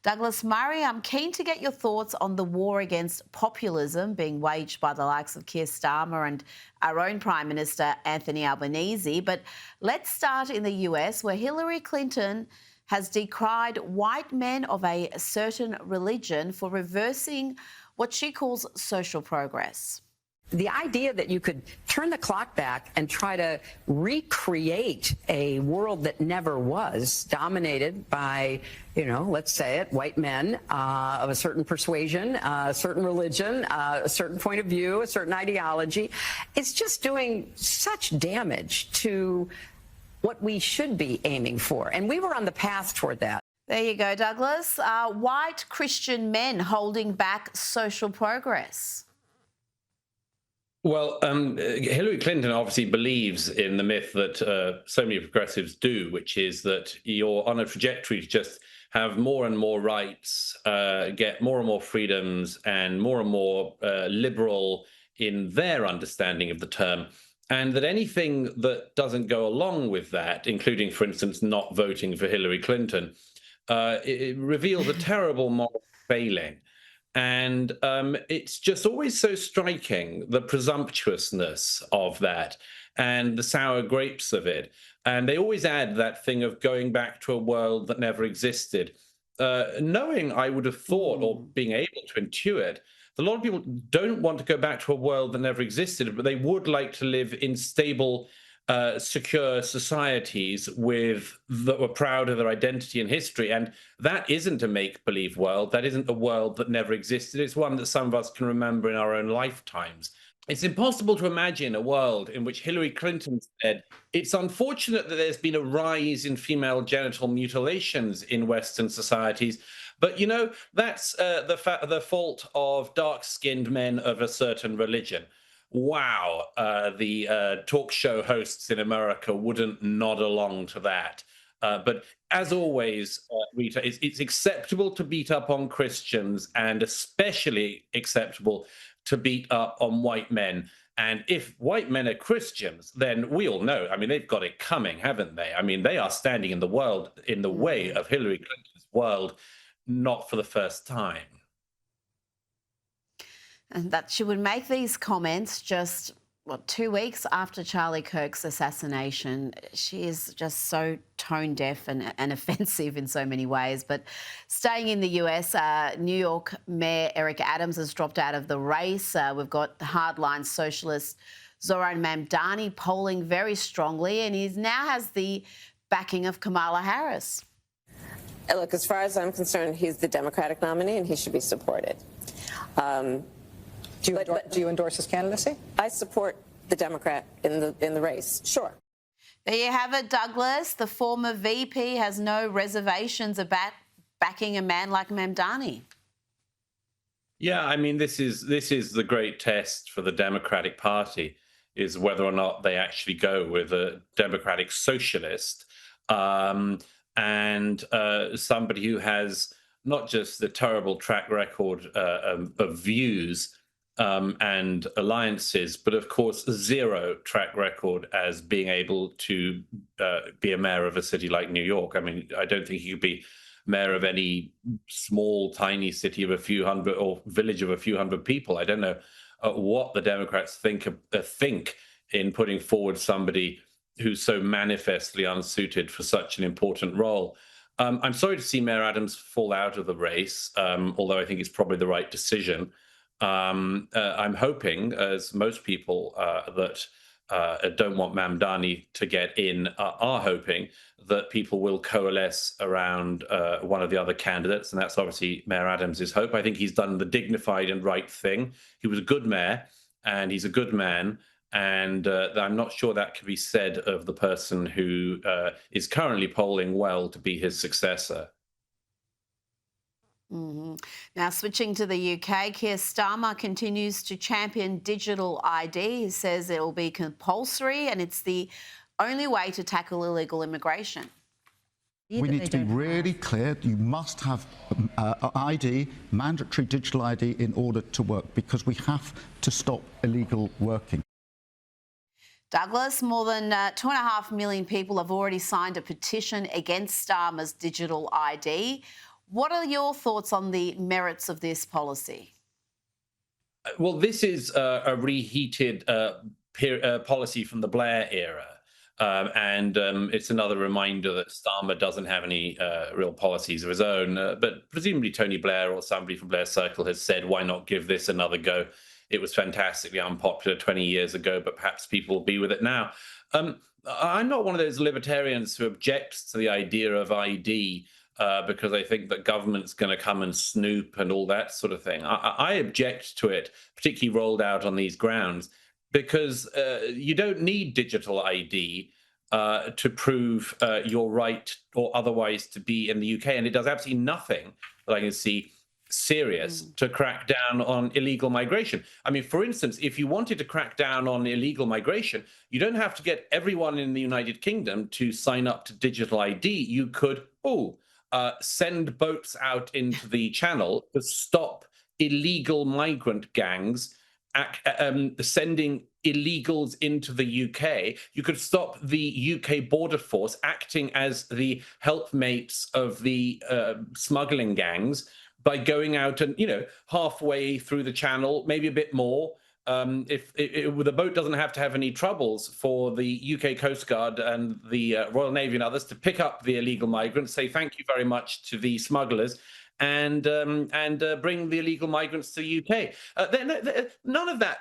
Douglas Murray, I'm keen to get your thoughts on the war against populism being waged by the likes of Keir Starmer and our own Prime Minister, Anthony Albanese. But let's start in the US, where Hillary Clinton has decried white men of a certain religion for reversing what she calls social progress. The idea that you could turn the clock back and try to recreate a world that never was, dominated by, let's say it, white men of a certain persuasion, a certain religion, a certain point of view, a certain ideology, it's just doing such damage to what we should be aiming for. And we were on the path toward that. There you go, Douglas. White Christian men holding back social progress. Well, Hillary Clinton obviously believes in the myth that so many progressives do, which is that you're on a trajectory to just have more and more rights, get more and more freedoms, and more liberal in their understanding of the term. And that anything that doesn't go along with that, including, for instance, not voting for Hillary Clinton, it reveals a terrible moral failing. And it's just always so striking, the presumptuousness of that and the sour grapes of it. And they always add that thing of going back to a world that never existed. Knowing, I would have thought, or being able to intuit, a lot of people don't want to go back to a world that never existed, but they would like to live in stable, secure societies that were proud of their identity and history. And that isn't a make-believe world. That isn't a world that never existed. It's one that some of us can remember in our own lifetimes. It's impossible to imagine a world in which Hillary Clinton said, it's unfortunate that there's been a rise in female genital mutilations in Western societies, but, that's the fault of dark-skinned men of a certain religion. Wow, the talk show hosts in America wouldn't nod along to that. But as always, Rita, it's acceptable to beat up on Christians and especially acceptable to beat up on white men. And if white men are Christians, then we all know, they've got it coming, haven't they? They are standing in the way of Hillary Clinton's world, not for the first time. And that she would make these comments just, 2 weeks after Charlie Kirk's assassination. She is just so tone deaf and offensive in so many ways. But staying in the US, New York Mayor Eric Adams has dropped out of the race. We've got the hardline socialist Zoran Mamdani polling very strongly, and he now has the backing of Kamala Harris. Look, as far as I'm concerned, he's the Democratic nominee and he should be supported. Do you endorse his candidacy? I support the Democrat in the race, sure. There you have it, Douglas. The former VP has no reservations about backing a man like Mamdani. Yeah, this is the great test for the Democratic Party, is whether or not they actually go with a Democratic socialist and somebody who has not just the terrible track record of views and alliances, but of course zero track record as being able to be a mayor of a city like New York. I don't think he could be mayor of any small, tiny city of a few hundred or village of a few hundred people. I don't know what the Democrats think in putting forward somebody who's so manifestly unsuited for such an important role. I'm sorry to see Mayor Adams fall out of the race, although I think it's probably the right decision. I'm hoping, as most people that don't want Mamdani to get in are hoping, that people will coalesce around one of the other candidates, and that's obviously Mayor Adams' hope. I think he's done the dignified and right thing. He was a good mayor, and he's a good man, and I'm not sure that can be said of the person who is currently polling well to be his successor. Now, switching to the UK, Keir Starmer continues to champion digital ID. He says it will be compulsory and it's the only way to tackle illegal immigration. We need to be really clear. You must have ID, mandatory digital ID, in order to work, because we have to stop illegal working. Douglas, more than 2.5 million people have already signed a petition against Starmer's digital ID. What are your thoughts on the merits of this policy? Well, this is a reheated policy from the Blair era. It's another reminder that Starmer doesn't have any real policies of his own. But presumably Tony Blair or somebody from Blair's circle has said, why not give this another go? It was fantastically unpopular 20 years ago, but perhaps people will be with it now. I'm not one of those libertarians who objects to the idea of ID because I think that government's going to come and snoop and all that sort of thing. I object to it, particularly rolled out on these grounds, because you don't need digital ID to prove your right or otherwise to be in the UK. And it does absolutely nothing that I can see serious to crack down on illegal migration. I mean, for instance, if you wanted to crack down on illegal migration, you don't have to get everyone in the United Kingdom to sign up to digital ID. You could, send boats out into the channel to stop illegal migrant gangs sending illegals into the UK. You could stop the UK border force acting as the helpmates of the smuggling gangs by going out and, halfway through the channel, maybe a bit more. If the boat doesn't have to have any troubles for the UK Coast Guard and the Royal Navy and others to pick up the illegal migrants, say thank you very much to the smugglers, and bring the illegal migrants to the UK. None of that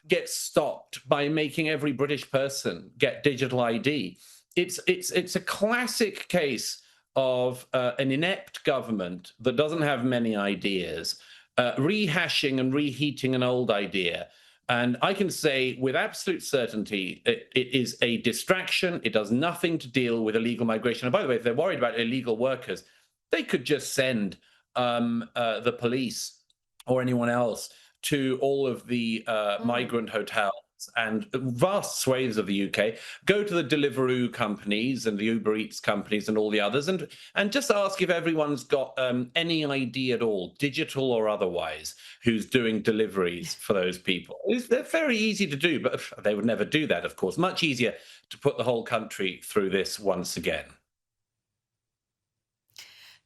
gets stopped by making every British person get digital ID. It's a classic case of an inept government that doesn't have many ideas, rehashing and reheating an old idea. And I can say with absolute certainty, it is a distraction. It does nothing to deal with illegal migration. And by the way, if they're worried about illegal workers, they could just send the police or anyone else to all of the migrant hotels and vast swathes of the UK, go to the Deliveroo companies and the Uber Eats companies and all the others, and just ask if everyone's got any ID at all, digital or otherwise, who's doing deliveries for those people. They're very easy to do, but they would never do that, of course. Much easier to put the whole country through this once again.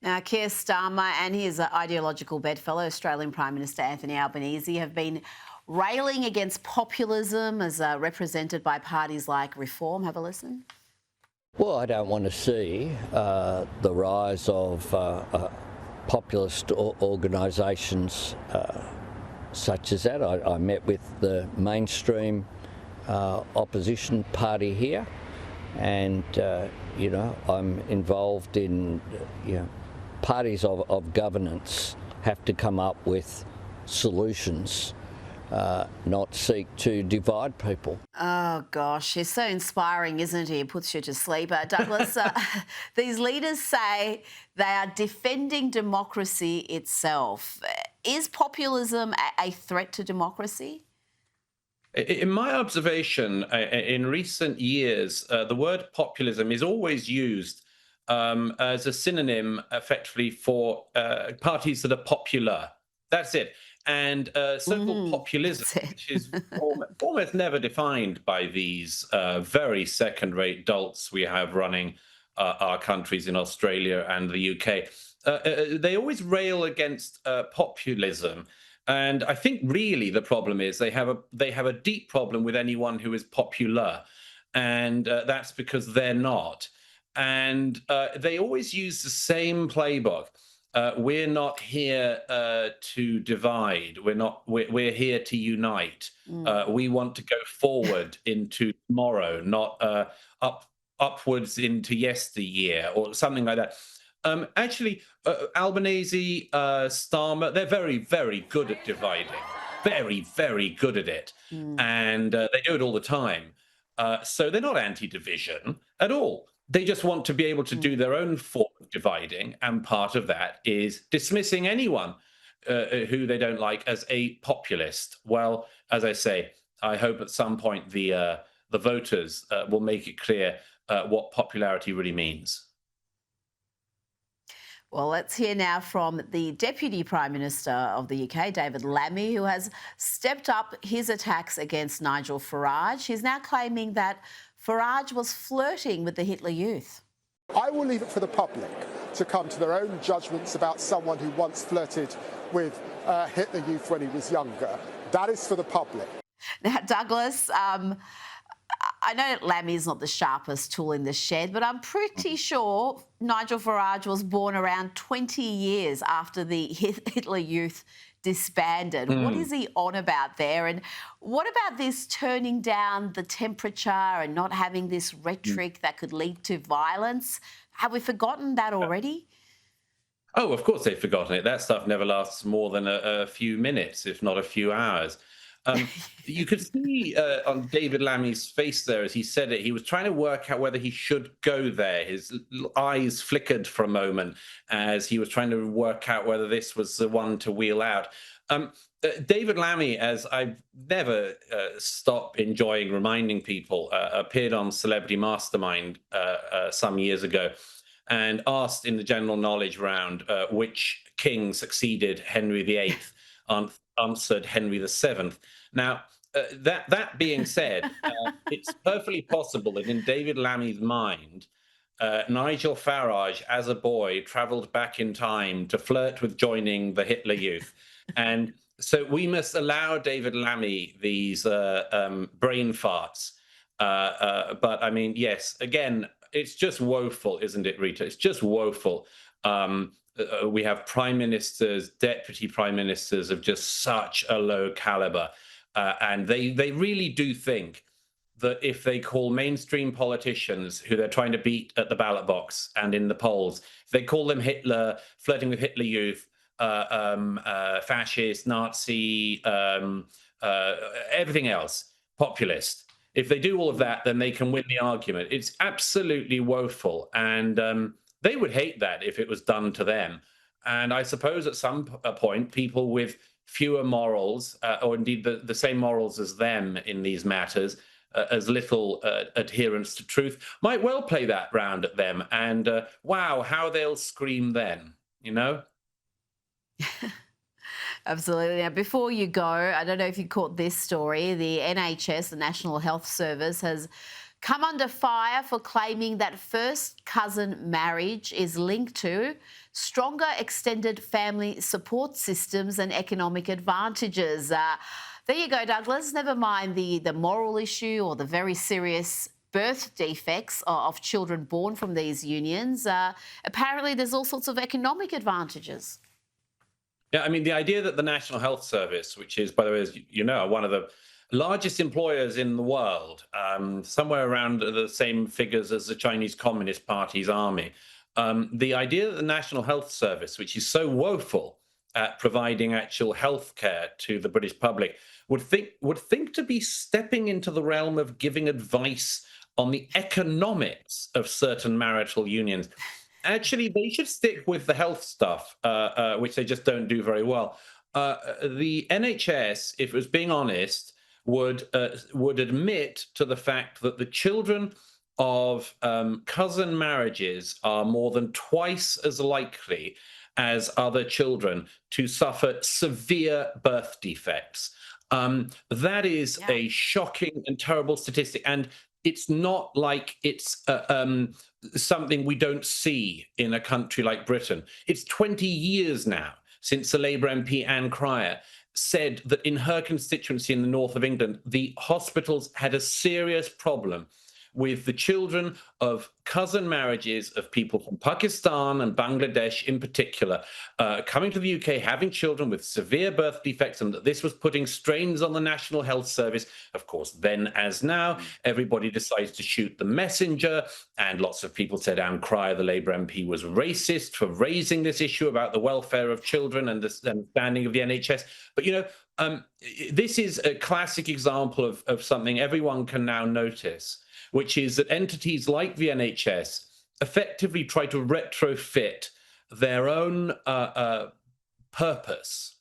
Now, Keir Starmer and his ideological bedfellow, Australian Prime Minister Anthony Albanese, have been railing against populism as represented by parties like Reform. Have a listen. Well, I don't want to see the rise of populist organisations such as that. I met with the mainstream opposition party here, and I'm involved in parties of governance have to come up with solutions, not seek to divide people. Oh, gosh, he's so inspiring, isn't he? It puts you to sleep. Douglas, these leaders say they are defending democracy itself. Is populism a threat to democracy? In my observation, in recent years, the word populism is always used as a synonym, effectively, for parties that are popular. That's it. And so-called populism, which is almost never defined by these very second-rate dolts we have running our countries in Australia and the UK. They always rail against populism. And I think really the problem is they have a deep problem with anyone who is popular. And that's because they're not. And they always use the same playbook. We're not here to divide. We're here to unite. We want to go forward into tomorrow, not upwards into yesteryear or something like that. Actually, Albanese, Starmer, they're very, very good at dividing. Very, very good at it. And they do it all the time. So they're not anti-division at all. They just want to be able to do their own form of dividing, and part of that is dismissing anyone who they don't like as a populist. Well, as I say, I hope at some point the voters will make it clear what popularity really means. Well, let's hear now from the Deputy Prime Minister of the UK, David Lammy, who has stepped up his attacks against Nigel Farage. He's now claiming that Farage was flirting with the Hitler Youth. I will leave it for the public to come to their own judgments about someone who once flirted with Hitler Youth when he was younger. That is for the public. Now, Douglas, I know that Lammy's not the sharpest tool in the shed, but I'm pretty sure Nigel Farage was born around 20 years after the Hitler Youth disbanded. What is he on about there? And what about this turning down the temperature and not having this rhetoric that could lead to violence? Have we forgotten that already? Oh, of course they've forgotten it. That stuff never lasts more than a few minutes, if not a few hours. You could see on David Lammy's face there as he said it, he was trying to work out whether he should go there. His eyes flickered for a moment as he was trying to work out whether this was the one to wheel out. David Lammy, as I've never stopped enjoying reminding people, appeared on Celebrity Mastermind some years ago and asked in the general knowledge round which king succeeded Henry VIII, answered Henry VII. Now, that being said, it's perfectly possible that in David Lammy's mind, Nigel Farage, as a boy, travelled back in time to flirt with joining the Hitler Youth. And so we must allow David Lammy these brain farts. But I mean, yes, again, it's just woeful, isn't it, Rita? It's just woeful. We have prime ministers, deputy prime ministers of just such a low caliber. And they really do think that if they call mainstream politicians who they're trying to beat at the ballot box and in the polls, if they call them Hitler, flirting with Hitler Youth, fascist, Nazi, everything else, populist, if they do all of that, then they can win the argument. It's absolutely woeful. And they would hate that if it was done to them. And I suppose at some point, people with fewer morals, or indeed the same morals as them in these matters, as little adherence to truth, might well play that round at them. And wow, how they'll scream then, you know? Absolutely. Now, before you go, I don't know if you caught this story. The NHS, the National Health Service, has come under fire for claiming that first cousin marriage is linked to stronger extended family support systems and economic advantages. There you go, Douglas. Never mind the moral issue or the very serious birth defects of children born from these unions. Apparently, there's all sorts of economic advantages. Yeah, I mean, the idea that the National Health Service, which is, by the way, as you know, one of the largest employers in the world, somewhere around the same figures as the Chinese Communist Party's army, the idea that the National Health Service, which is so woeful at providing actual health care to the British public, would think to be stepping into the realm of giving advice on the economics of certain marital unions. Actually, they should stick with the health stuff, which they just don't do very well. The NHS, if it was being honest, would admit to the fact that the children of cousin marriages are more than twice as likely as other children to suffer severe birth defects. That is a shocking and terrible statistic. And it's not like it's something we don't see in a country like Britain. It's 20 years now since the Labour MP Anne Cryer said that in her constituency in the north of England, the hospitals had a serious problem with the children of cousin marriages of people from Pakistan and Bangladesh in particular, coming to the UK, having children with severe birth defects, and that this was putting strains on the National Health Service. Of course, then as now, everybody decides to shoot the messenger, and lots of people said Anne Cryer, the Labour MP, was racist for raising this issue about the welfare of children and the standing of the NHS. But, you know, this is a classic example of something everyone can now notice, which is that entities like the NHS effectively try to retrofit their own purpose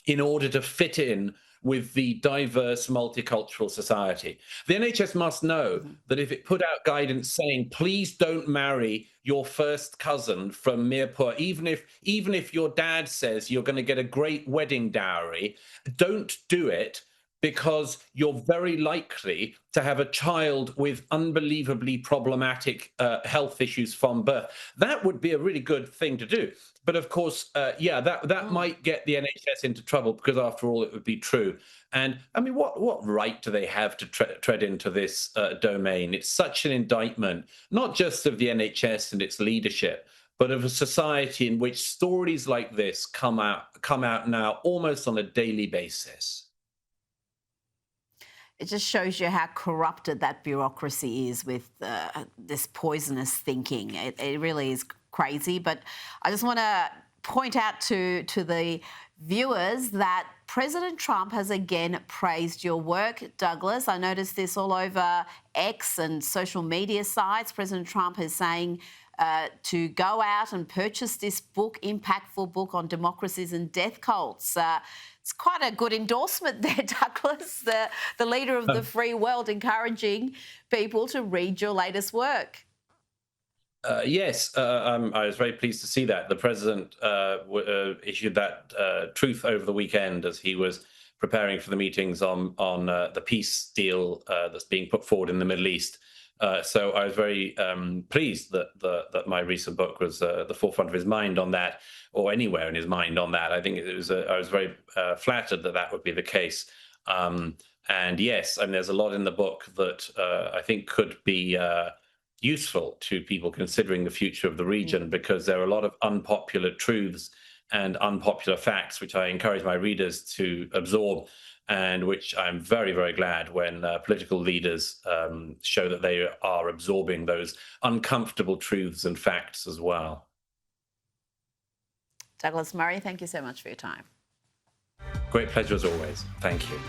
in order to fit in with the diverse multicultural society. The NHS must know that if it put out guidance saying, please don't marry your first cousin from Mirpur, even if your dad says you're going to get a great wedding dowry, don't do it. because you're very likely to have a child with unbelievably problematic health issues from birth. That would be a really good thing to do. But of course, that might get the NHS into trouble, because after all, it would be true. And I mean, what right do they have to tread into this domain? It's such an indictment, not just of the NHS and its leadership, but of a society in which stories like this come out now almost on a daily basis. It just shows you how corrupted that bureaucracy is with this poisonous thinking. It really is crazy. But I just want to point out to the viewers that President Trump has again praised your work, Douglas. I noticed this all over X and social media sites. President Trump is saying to go out and purchase this book, impactful book on democracies and death cults. It's quite a good endorsement there, Douglas, the leader of the free world, encouraging people to read your latest work. Yes, I was very pleased to see that. The president issued that truth over the weekend as he was preparing for the meetings on the peace deal that's being put forward in the Middle East. So I was very pleased that my recent book was the forefront of his mind on that, or anywhere in his mind on that. I think it was. I was very flattered that would be the case. And yes, I mean, there's a lot in the book that I think could be useful to people considering the future of the region, because there are a lot of unpopular truths and unpopular facts which I encourage my readers to absorb, and which I'm very, very glad when political leaders show that they are absorbing those uncomfortable truths and facts as well. Douglas Murray, thank you so much for your time. Great pleasure as always. Thank you.